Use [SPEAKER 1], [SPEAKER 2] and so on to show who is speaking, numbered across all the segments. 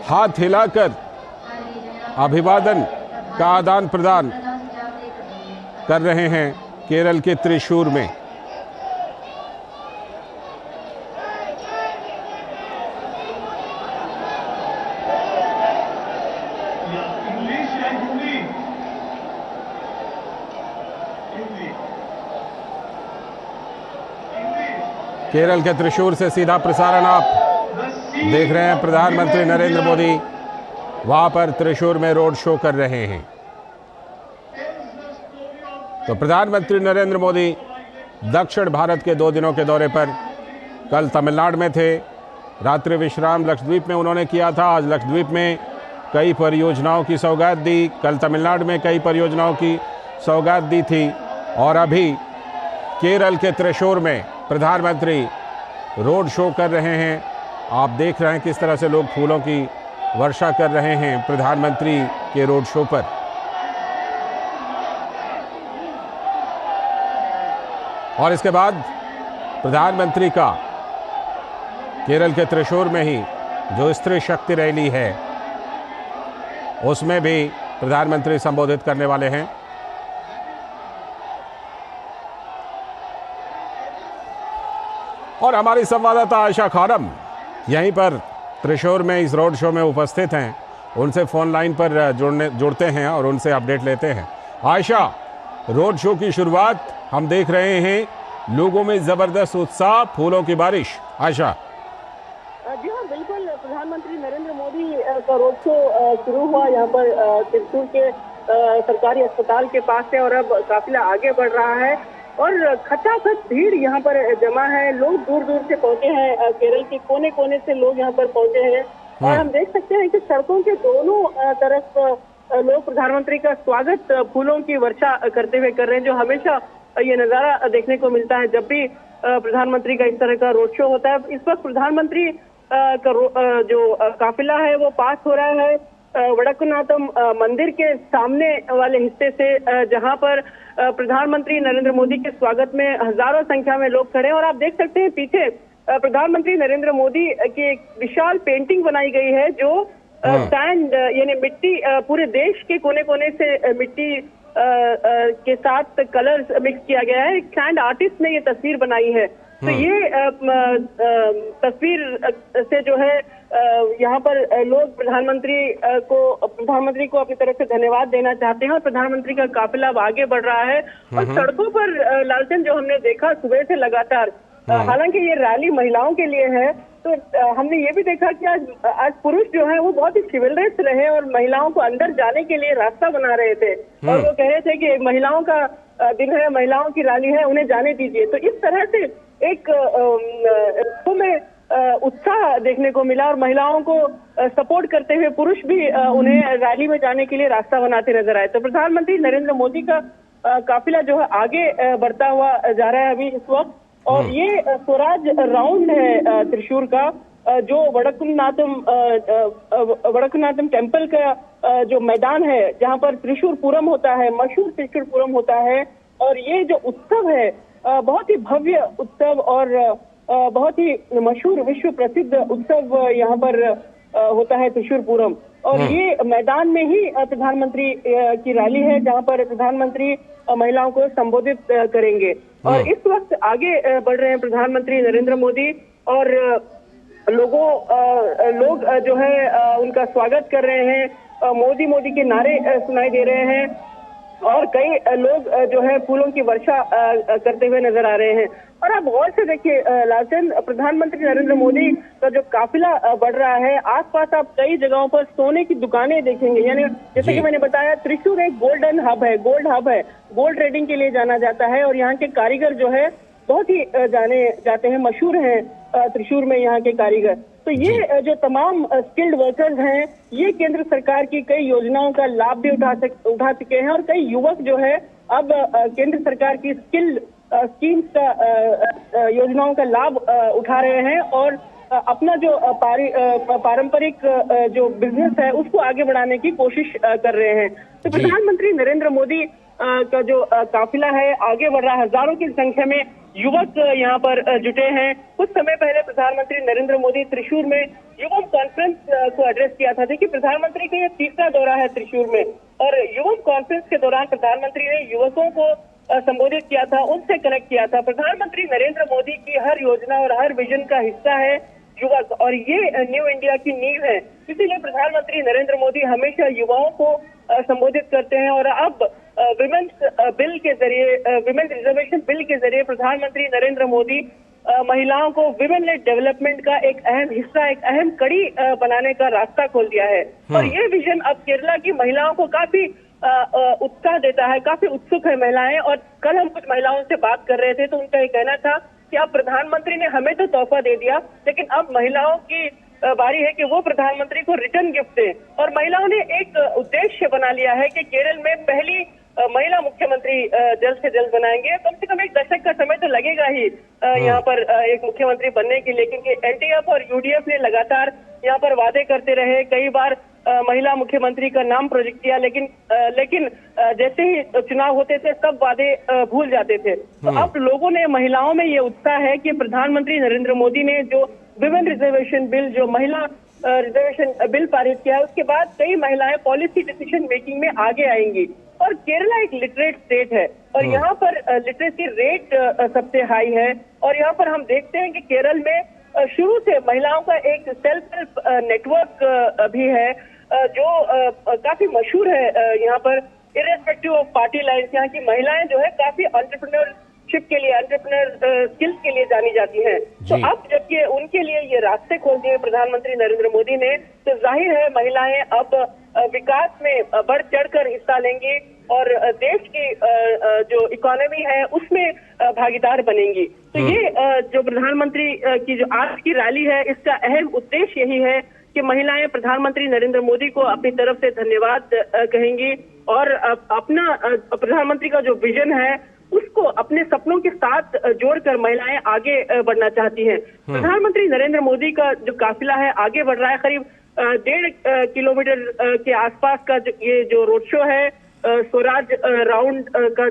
[SPEAKER 1] हाथ हिलाकर अभिवादन का आदान प्रदान कर रहे हैं केरल के त्रिशूर में। केरल के त्रिशूर से सीधा प्रसारण आप देख रहे हैं। प्रधानमंत्री नरेंद्र मोदी वहां पर त्रिशूर में रोड शो कर रहे हैं। तो प्रधानमंत्री नरेंद्र मोदी दक्षिण भारत के 2 दिनों के दौरे पर कल तमिलनाडु में थे। रात्रि विश्राम लक्षद्वीप में उन्होंने किया था। आज लक्षद्वीप में कई परियोजनाओं की सौगात दी, कल तमिलनाडु में कई परियोजनाओं की सौगात दी थी और अभी केरल के त्रिशूर में प्रधानमंत्री रोड शो कर रहे हैं। आप देख रहे हैं किस तरह से लोग फूलों की वर्षा कर रहे हैं प्रधानमंत्री के रोड शो पर। और इसके बाद प्रधानमंत्री का केरल के त्रिशूर में ही जो स्त्री शक्ति रैली है उसमें भी प्रधानमंत्री संबोधित करने वाले हैं। और हमारी संवाददाता आयशा खानम यहीं पर त्रिशूर में इस रोड शो में उपस्थित हैं। उनसे फोन लाइन पर जुड़ते हैं और उनसे अपडेट लेते हैं। आयशा, रोड शो की शुरुआत हम देख रहे हैं, लोगों में जबरदस्त उत्साह, फूलों की बारिश। आयशा।
[SPEAKER 2] जी हाँ, बिल्कुल। प्रधानमंत्री नरेंद्र मोदी का रोड शो शुरू हुआ यहाँ पर त्रिशूर के सरकारी अस्पताल के पास से और अब काफिला आगे बढ़ रहा है और खचाखच भीड़ यहाँ पर जमा है। लोग दूर दूर से पहुंचे हैं, केरल के कोने कोने से लोग यहाँ पर पहुंचे हैं और हम देख सकते हैं कि सड़कों के दोनों तरफ लोग प्रधानमंत्री का स्वागत फूलों की वर्षा करते हुए कर रहे हैं। जो हमेशा ये नजारा देखने को मिलता है जब भी प्रधानमंत्री का इस तरह का रोड शो होता है। इस वक्त प्रधानमंत्री का जो काफिला है वो पास हो रहा है वडक्कुनाथम मंदिर के सामने वाले हिस्से से, जहां पर प्रधानमंत्री नरेंद्र मोदी के स्वागत में हजारों संख्या में लोग खड़े हैं। और आप देख सकते हैं पीछे प्रधानमंत्री नरेंद्र मोदी की एक विशाल पेंटिंग बनाई गई है जो सैंड यानी मिट्टी, पूरे देश के कोने कोने से मिट्टी के साथ कलर्स मिक्स किया गया है। एक सैंड आर्टिस्ट ने ये तस्वीर बनाई है। तो ये तस्वीर से जो है यहाँ पर लोग प्रधानमंत्री को अपनी तरफ से धन्यवाद देना चाहते हैं और प्रधानमंत्री का काफिला अब आगे बढ़ रहा है। और सड़कों पर लालटेन जो हमने देखा सुबह से लगातार, हालांकि ये रैली महिलाओं के लिए है, तो हमने ये भी देखा कि आज पुरुष जो है वो बहुत ही चिविलरस रहे और महिलाओं को अंदर जाने के लिए रास्ता बना रहे थे और वो कह रहे थे कि महिलाओं का दिन है, महिलाओं की रैली है, उन्हें जाने दीजिए। तो इस तरह से एक में उत्साह देखने को मिला और महिलाओं को सपोर्ट करते हुए पुरुष भी उन्हें रैली में जाने के लिए रास्ता बनाते नजर आए। तो प्रधानमंत्री नरेंद्र मोदी का काफिला जो है आगे बढ़ता हुआ जा रहा है अभी इस वक्त। और ये स्वराज राउंड है त्रिशूर का, जो वडक्कुनाथम टेम्पल का जो मैदान है जहां पर त्रिशूरपुरम होता है, मशहूर त्रिशूरपुरम होता है। और ये जो उत्सव है बहुत ही भव्य उत्सव और बहुत ही मशहूर विश्व प्रसिद्ध उत्सव यहाँ पर होता है त्रिशूरपुरम। और ये मैदान में ही प्रधानमंत्री की रैली है जहाँ पर प्रधानमंत्री महिलाओं को संबोधित करेंगे। और इस वक्त आगे बढ़ रहे हैं प्रधानमंत्री नरेंद्र मोदी और लोग जो है उनका स्वागत कर रहे हैं। मोदी मोदी के नारे सुनाई दे रहे हैं और कई लोग जो है फूलों की वर्षा करते हुए नजर आ रहे हैं। और आप गौर से देखिए लालटेन, प्रधानमंत्री नरेंद्र मोदी का जो काफिला बढ़ रहा है, आसपास आप कई जगहों पर सोने की दुकानें देखेंगे। यानी जैसे कि मैंने बताया, त्रिशूर एक गोल्ड हब है, गोल्ड ट्रेडिंग के लिए जाना जाता है और यहाँ के कारीगर जो है बहुत ही जाने जाते हैं, मशहूर हैं त्रिशूर में यहाँ के कारीगर। तो ये जो तमाम स्किल्ड वर्कर्स हैं, ये केंद्र सरकार की कई योजनाओं का लाभ भी उठा चुके हैं और कई युवक जो है अब केंद्र सरकार की स्किल्ड स्कीम्स का योजनाओं का लाभ उठा रहे हैं और अपना जो पारंपरिक जो बिजनेस है उसको आगे बढ़ाने की कोशिश कर रहे हैं। तो प्रधानमंत्री नरेंद्र मोदी का जो काफिला है आगे बढ़ रहा है, हजारों की संख्या में युवक यहाँ पर जुटे हैं। कुछ समय पहले प्रधानमंत्री नरेंद्र मोदी त्रिशूर में युवक कॉन्फ्रेंस को एड्रेस किया था। देखिए, प्रधानमंत्री का ये तीसरा दौरा है त्रिशूर में, और युवक कॉन्फ्रेंस के दौरान प्रधानमंत्री ने युवकों को संबोधित किया था, उनसे कनेक्ट किया था। प्रधानमंत्री नरेंद्र मोदी की हर योजना और हर विजन का हिस्सा है युवक, और ये न्यू इंडिया की नींव है। इसीलिए प्रधानमंत्री नरेंद्र मोदी हमेशा युवाओं को संबोधित करते हैं। और अब विमेंस बिल के जरिए, विमेंस रिजर्वेशन बिल के जरिए प्रधानमंत्री नरेंद्र मोदी महिलाओं को विमेन लेड डेवलपमेंट का एक अहम हिस्सा, एक अहम कड़ी बनाने का रास्ता खोल दिया है। और ये विजन अब केरला की महिलाओं को काफी उत्साह देता है, काफी उत्सुक है महिलाएं। और कल हम कुछ महिलाओं से बात कर रहे थे तो उनका ये कहना था कि अब प्रधानमंत्री ने हमें तो तोहफा दे दिया, लेकिन अब महिलाओं की बारी है कि वो प्रधानमंत्री को रिटर्न गिफ्ट दें। और महिलाओं ने एक उद्देश्य बना लिया है कि केरल में पहली महिला मुख्यमंत्री जल्द से जल्द बनाएंगे। कम से कम एक दशक का समय तो लगेगा ही यहाँ पर एक मुख्यमंत्री बनने के लिए, क्योंकि एलडीएफ और यूडीएफ ने लगातार यहाँ पर वादे करते रहे। कई बार महिला मुख्यमंत्री का नाम प्रोजेक्ट किया, लेकिन जैसे ही चुनाव होते थे सब वादे भूल जाते थे। तो अब लोगों ने, महिलाओं में ये उत्साह है कि प्रधानमंत्री नरेंद्र मोदी ने जो विमेन रिजर्वेशन बिल, जो महिला रिजर्वेशन बिल पारित किया है, उसके बाद कई महिलाएं पॉलिसी डिसीजन मेकिंग में आगे आएंगी। और केरला एक लिटरेट स्टेट है और यहाँ पर लिटरेसी रेट सबसे हाई है। और यहाँ पर हम देखते हैं कि केरल में शुरू से महिलाओं का एक सेल्फ हेल्प नेटवर्क भी है जो काफी मशहूर है। यहाँ पर इरेस्पेक्टिव ऑफ पार्टी लाइन्स, यहाँ की महिलाएं जो है काफी एंटरप्रेन्योरशिप के लिए, एंटरप्रेन्योर स्किल्स के लिए जानी जाती हैं। तो अब जब ये उनके लिए ये रास्ते खोल दिए प्रधानमंत्री नरेंद्र मोदी ने, तो जाहिर है महिलाएं अब विकास में बढ़ चढ़कर हिस्सा लेंगी और देश की जो इकोनॉमी है उसमें भागीदार बनेंगी। तो ये जो प्रधानमंत्री की जो आज की रैली है, इसका अहम उद्देश्य यही है कि महिलाएं प्रधानमंत्री नरेंद्र मोदी को अपनी तरफ से धन्यवाद कहेंगी और अपना प्रधानमंत्री का जो विजन है उसको अपने सपनों के साथ जोड़कर महिलाएं आगे बढ़ना चाहती हैं। प्रधानमंत्री नरेंद्र मोदी का जो काफिला है आगे बढ़ रहा है। करीब 1.5 किलोमीटर के आसपास का ये जो रोड शो है, स्वराज राउंड का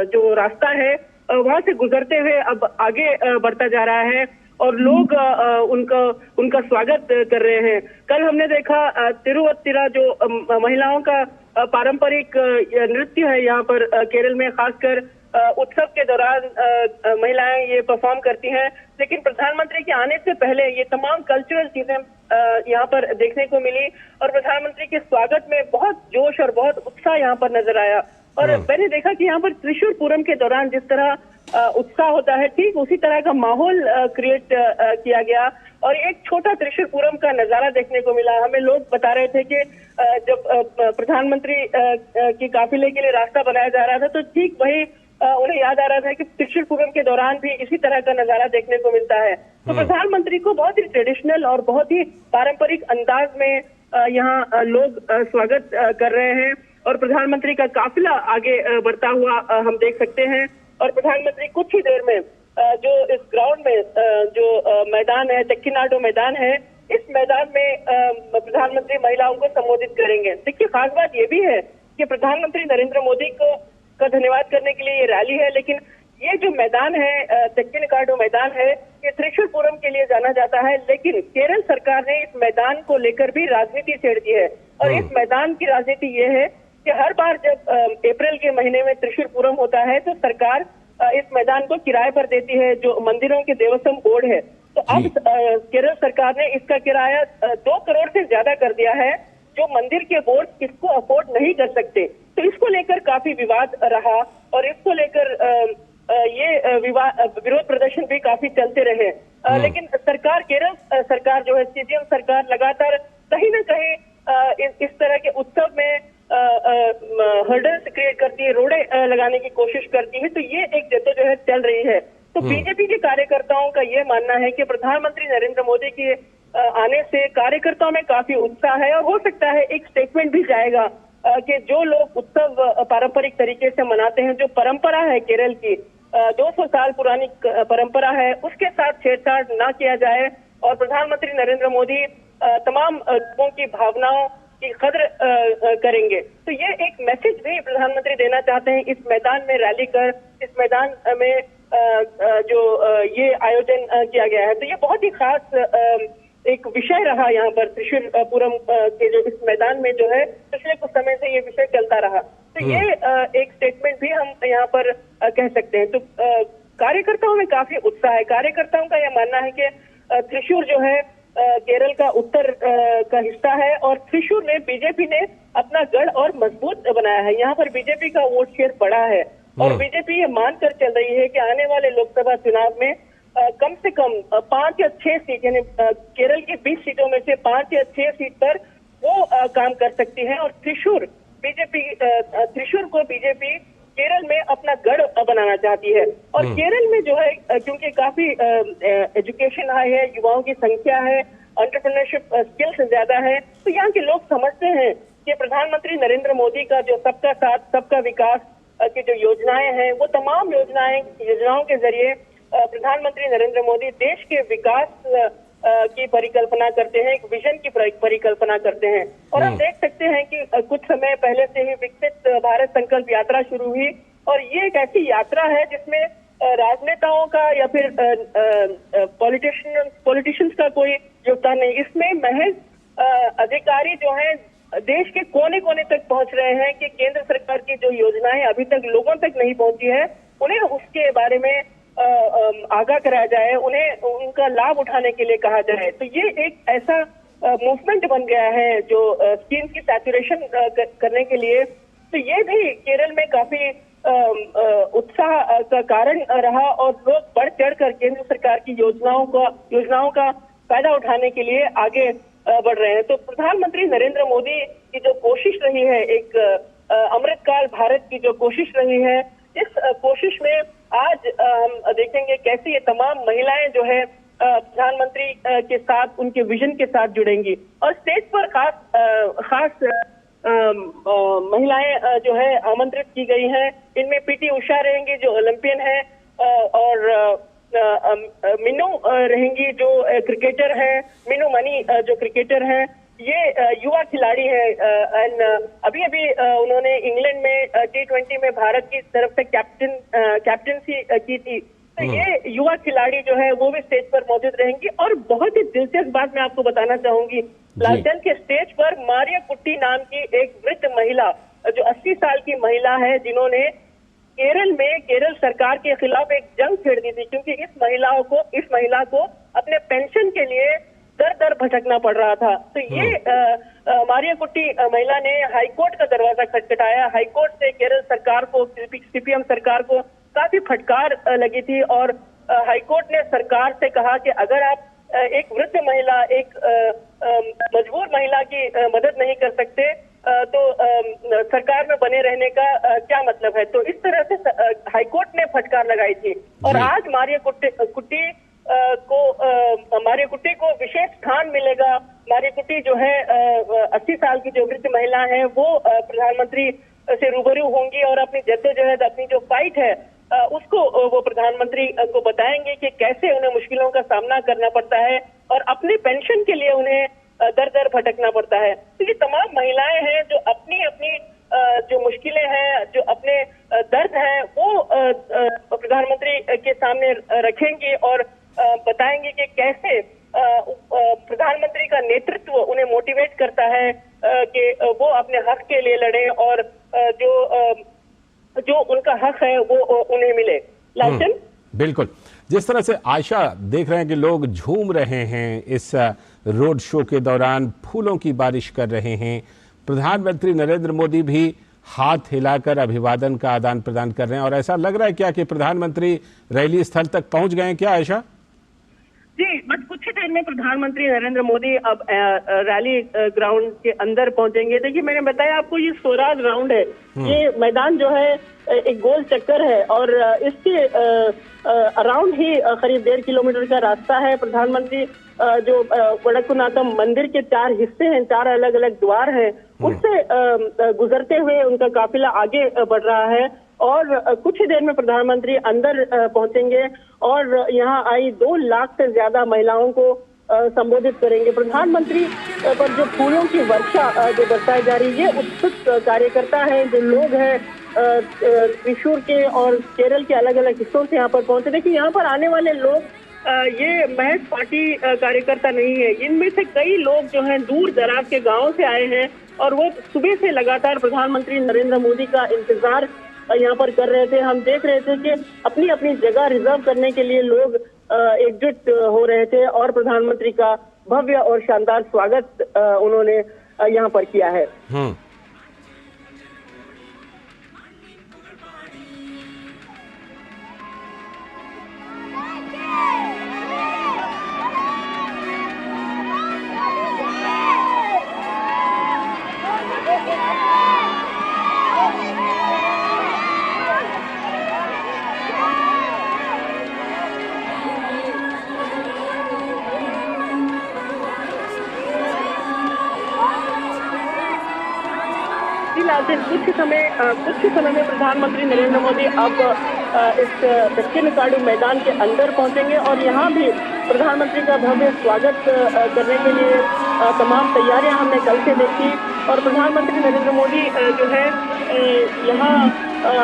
[SPEAKER 2] जो रास्ता है, वहां से गुजरते हुए अब आगे बढ़ता जा रहा है और लोग उनका स्वागत कर रहे हैं। कल हमने देखा तिरुवत्तिरा जो महिलाओं का पारंपरिक नृत्य है यहाँ पर केरल में, खासकर उत्सव के दौरान महिलाएं ये परफॉर्म करती हैं। लेकिन प्रधानमंत्री के आने से पहले ये तमाम कल्चरल चीजें यहाँ पर देखने को मिली और प्रधानमंत्री के स्वागत में बहुत जोश और बहुत उत्साह यहाँ पर नजर आया। और मैंने देखा कि यहाँ पर त्रिशूर पूरम के दौरान जिस तरह उत्साह होता है, ठीक उसी तरह का माहौल क्रिएट किया गया और एक छोटा त्रिशूर पूरम का नजारा देखने को मिला। हमें लोग बता रहे थे कि जब प्रधानमंत्री की काफिले के लिए रास्ता बनाया जा रहा था तो ठीक वही उन्हें याद आ रहा था कि त्रिशूर पूरम के दौरान भी इसी तरह का नजारा देखने को मिलता है। तो प्रधानमंत्री को बहुत ही ट्रेडिशनल और बहुत ही पारंपरिक अंदाज में यहाँ लोग स्वागत कर रहे हैं और प्रधानमंत्री का काफिला आगे बढ़ता हुआ हम देख सकते हैं। और प्रधानमंत्री कुछ ही देर में जो इस ग्राउंड में जो मैदान है, चेक्किनाडो मैदान है, इस मैदान में प्रधानमंत्री महिलाओं को संबोधित करेंगे। देखिए, खास बात ये भी है कि प्रधानमंत्री नरेंद्र मोदी को धन्यवाद करने के लिए ये रैली है, लेकिन ये जो मैदान है, चेक्किनाडो मैदान है, ये त्रिशूर पूरम के लिए जाना जाता है। लेकिन केरल सरकार ने इस मैदान को लेकर भी राजनीति छेड़ दी है और इस मैदान की राजनीति ये है कि हर बार जब अप्रैल के महीने में त्रिशूर पूरम होता है तो सरकार इस मैदान को किराए पर देती है, जो मंदिरों के देवस्थान बोर्ड है। तो अब केरल सरकार ने इसका किराया 2 करोड़ से ज्यादा कर दिया है, जो मंदिर के बोर्ड इसको अफोर्ड नहीं कर सकते। तो इसको लेकर काफी विवाद रहा और इसको लेकर ये विरोध प्रदर्शन भी काफी चलते रहे। लेकिन सरकार, केरल सरकार जो है, सीएम सरकार लगातार कहीं ना कहीं इस तरह के उत्सव में हर्डल्स क्रिएट करती है, रोड़े लगाने की कोशिश करती है। तो ये एक जद्दोजहद चल रही है। तो बीजेपी के कार्यकर्ताओं का ये मानना है कि प्रधानमंत्री नरेंद्र मोदी के आने से कार्यकर्ताओं में काफी उत्साह है और हो सकता है एक स्टेटमेंट भी जाएगा कि जो लोग उत्सव पारंपरिक तरीके से मनाते हैं, जो परंपरा है केरल की 200 साल पुरानी परंपरा है, उसके साथ छेड़छाड़ ना किया जाए और प्रधानमंत्री नरेंद्र मोदी तमाम लोगों की भावनाओं की कद्र करेंगे। तो ये एक मैसेज भी प्रधानमंत्री देना चाहते हैं इस मैदान में रैली कर, इस मैदान में ये आयोजन किया गया है। तो ये बहुत ही खास एक विषय रहा यहाँ पर त्रिशूरपुरम के जो इस मैदान में जो है पिछले कुछ समय से ये विषय चलता रहा। तो ये एक स्टेटमेंट भी हम यहाँ पर कह सकते हैं। तो कार्यकर्ताओं में काफी उत्साह है। कार्यकर्ताओं का यह मानना है कि त्रिशूर जो है केरल का उत्तर का हिस्सा है और त्रिशूर में बीजेपी ने अपना गढ़ और मजबूत बनाया है। यहाँ पर बीजेपी का वोट शेयर बढ़ा है और बीजेपी ये मानकर चल रही है कि आने वाले लोकसभा चुनाव में कम से कम 5 या 6 सीट, यानी केरल की 20 सीटों में से 5 या 6 सीट पर वो काम कर सकती है। और त्रिशूर को बीजेपी केरल में अपना गढ़ बनाना चाहती है। और केरल में जो है क्योंकि काफी एजुकेशन हाई है, युवाओं की संख्या है, एंटरप्रेन्योरशिप स्किल्स ज्यादा है, तो यहाँ के लोग समझते हैं कि प्रधानमंत्री नरेंद्र मोदी का जो सबका साथ सबका विकास की जो योजनाएं हैं, वो तमाम योजनाओं के जरिए प्रधानमंत्री नरेंद्र मोदी देश के विकास की परिकल्पना करते हैं, एक विजन की परिकल्पना करते हैं। और हम देख सकते हैं कि कुछ समय पहले से ही विकसित भारत संकल्प यात्रा शुरू हुई और ये एक ऐसी यात्रा है जिसमें राजनेताओं का या फिर पॉलिटिशियंस का कोई योगदान नहीं। इसमें महज अधिकारी जो हैं देश के कोने कोने तक पहुंच रहे हैं कि केंद्र सरकार की जो योजनाएं अभी तक लोगों तक नहीं पहुंची है, उन्हें उसके बारे में आगाह कराया जाए, उन्हें उनका लाभ उठाने के लिए कहा जाए। तो ये एक ऐसा मूवमेंट बन गया है जो स्कीम की सैचुरेशन करने के लिए। तो ये भी केरल में काफी उत्साह का कारण रहा और लोग बढ़ चढ़ कर केंद्र सरकार की योजनाओं का फायदा उठाने के लिए आगे बढ़ रहे हैं। तो प्रधानमंत्री नरेंद्र मोदी की जो कोशिश रही है, एक अमृतकाल भारत की जो कोशिश रही है, इस कोशिश में आज हम देखेंगे कैसे ये तमाम महिलाएं जो है प्रधानमंत्री के साथ, उनके विजन के साथ जुड़ेंगी। और स्टेज पर खास महिलाएं जो है आमंत्रित की गई हैं। इनमें पीटी उषा रहेंगी जो ओलंपियन है और मीनू रहेंगी जो क्रिकेटर है, मीनू मनी जो क्रिकेटर है। ये युवा खिलाड़ी है एंड अभी उन्होंने इंग्लैंड में T20 में भारत की तरफ से कैप्टनसी की थी। तो ये युवा खिलाड़ी जो है वो भी स्टेज पर मौजूद रहेंगी। और बहुत ही दिलचस्प बात मैं आपको बताना चाहूंगी, लालचंद के स्टेज पर मारिया कुट्टी नाम की एक वृद्ध महिला जो 80 साल की महिला है, जिन्होंने केरल सरकार के खिलाफ एक जंग छेड़ दी थी, क्योंकि इस महिला को अपने पेंशन के लिए दर दर भटकना पड़ रहा था। तो ये मारिया कुट्टी महिला ने हाईकोर्ट का दरवाजा खटखटाया। हाईकोर्ट से केरल सरकार को, सीपीएम सरकार को काफी फटकार लगी थी और हाईकोर्ट ने सरकार से कहा कि अगर आप एक वृद्ध महिला, एक मजबूर महिला की मदद नहीं कर सकते तो सरकार में बने रहने का क्या मतलब है। तो इस तरह से हाईकोर्ट ने फटकार लगाई थी और आज मारिया कुट्टी को विशेष स्थान मिलेगा। मारिया कुट्टी जो है 80 साल की जो वृद्ध महिला है वो प्रधानमंत्री से रूबरू होंगी और अपनी जद्दोजहद, अपनी जो फाइट है उसको वो प्रधानमंत्री को बताएंगे कि कैसे उन्हें मुश्किलों का सामना करना पड़ता है और अपने पेंशन के लिए उन्हें दर दर भटकना पड़ता है। तो ये तमाम महिलाएं हैं जो अपनी जो मुश्किलें हैं, जो अपने दर्द हैं, वो प्रधानमंत्री के सामने रखेंगी और बताएंगे कि कैसे प्रधानमंत्री का नेतृत्व उन्हें मोटिवेट करता है कि वो अपने हक के लिए लड़ें और जो उनका हक है वो उन्हें मिले। लालचंद,
[SPEAKER 1] बिल्कुल। जिस तरह से आयशा देख रहे हैं कि लोग झूम रहे हैं इस रोड शो के दौरान, फूलों की बारिश कर रहे हैं, प्रधानमंत्री नरेंद्र मोदी भी हाथ हिलाकर अभिवादन का आदान प्रदान कर रहे हैं और ऐसा लग रहा है क्या कि प्रधानमंत्री रैली स्थल तक पहुंच गए हैं क्या आयशा?
[SPEAKER 2] जी, बस कुछ ही देर में प्रधानमंत्री नरेंद्र मोदी अब रैली ग्राउंड के अंदर पहुंचेंगे। देखिए, मैंने बताया आपको ये स्वराज ग्राउंड है। ये मैदान जो है एक गोल चक्कर है और इसके अराउंड ही करीब 1.5 किलोमीटर का रास्ता है। प्रधानमंत्री जो वडक्कुनाथम मंदिर के 4 हिस्से हैं, 4 अलग अलग द्वार हैं, उससे गुजरते हुए उनका काफिला आगे बढ़ रहा है और कुछ ही देर में प्रधानमंत्री अंदर पहुंचेंगे और यहाँ आई 2 लाख से ज्यादा महिलाओं को संबोधित करेंगे। प्रधानमंत्री पर जो फूलों की वर्षा जो बरसाई जा रही है, उत्सुक कार्यकर्ता हैं, जो लोग हैं त्रिशूर के और केरल के अलग अलग हिस्सों से यहाँ पर पहुंचे। देखिए यहाँ पर आने वाले लोग ये महज पार्टी कार्यकर्ता नहीं है, इनमें से कई लोग जो हैं दूर दराज के गांवों से आए हैं और वो सुबह से लगातार प्रधानमंत्री नरेंद्र मोदी का इंतजार यहाँ पर कर रहे थे। हम देख रहे थे कि अपनी अपनी जगह रिजर्व करने के लिए लोग एकजुट हो रहे थे और प्रधानमंत्री का भव्य और शानदार स्वागत उन्होंने यहाँ पर किया है। कुछ समय में प्रधानमंत्री नरेंद्र मोदी अब इस तमिलनाडु मैदान के अंदर पहुंचेंगे और यहाँ भी प्रधानमंत्री का भव्य स्वागत करने के लिए तमाम तैयारियां हमने कल से देखी और प्रधानमंत्री नरेंद्र मोदी जो है यहाँ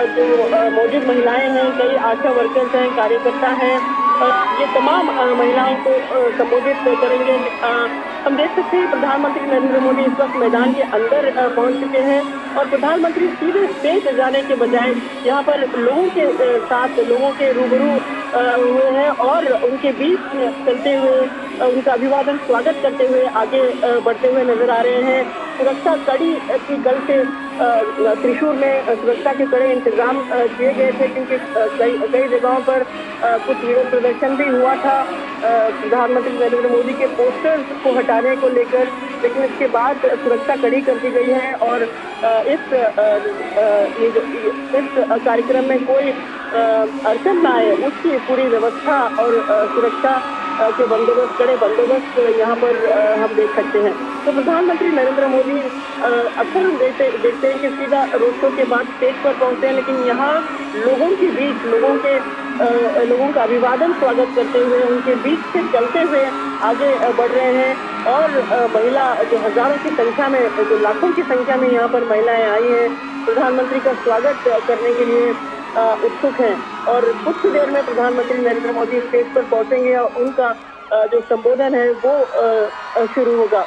[SPEAKER 2] जो मौजूद महिलाएं हैं, कई आशा वर्कर्स हैं, कार्यकर्ता हैं, ये तमाम महिलाओं को संबोधित करेंगे। हम देख सकते हैं प्रधानमंत्री नरेंद्र मोदी इस वक्त मैदान के अंदर पहुंच चुके हैं और प्रधानमंत्री सीधे स्टेज जाने के बजाय यहाँ पर लोगों के साथ, लोगों के रूबरू हुए हैं और उनके बीच चलते हुए उनका अभिवादन स्वागत करते हुए आगे बढ़ते हुए नजर आ रहे हैं। सुरक्षा कड़ी की कल से त्रिशूर में सुरक्षा के कड़े इंतजाम किए गए थे क्योंकि कई जगहों पर कुछ विरोध प्रदर्शन भी हुआ था प्रधानमंत्री नरेंद्र मोदी के पोस्टर्स को हटाने को लेकर, लेकिन इसके बाद सुरक्षा कड़ी कर दी गई है और इस कार्यक्रम में कोई अड़चन न आए उसकी पूरी व्यवस्था और सुरक्षा के बंदोबस्त, कड़े बंदोबस्त यहाँ पर हम देख सकते हैं। तो प्रधानमंत्री नरेंद्र मोदी अक्सर हम देखते हैं कि सीधा रोड शो के बाद स्टेज पर पहुंचते हैं, लेकिन यहाँ लोगों के बीच लोगों का अभिवादन स्वागत करते हुए उनके बीच से चलते हुए आगे बढ़ रहे हैं और महिला जो हजारों की संख्या में, जो लाखों की संख्या में यहाँ पर महिलाएं आई हैं, प्रधानमंत्री का स्वागत करने के लिए उत्सुक हैं और कुछ देर में प्रधानमंत्री नरेंद्र मोदी स्टेज पर पहुंचेंगे और उनका जो संबोधन है वो शुरू होगा।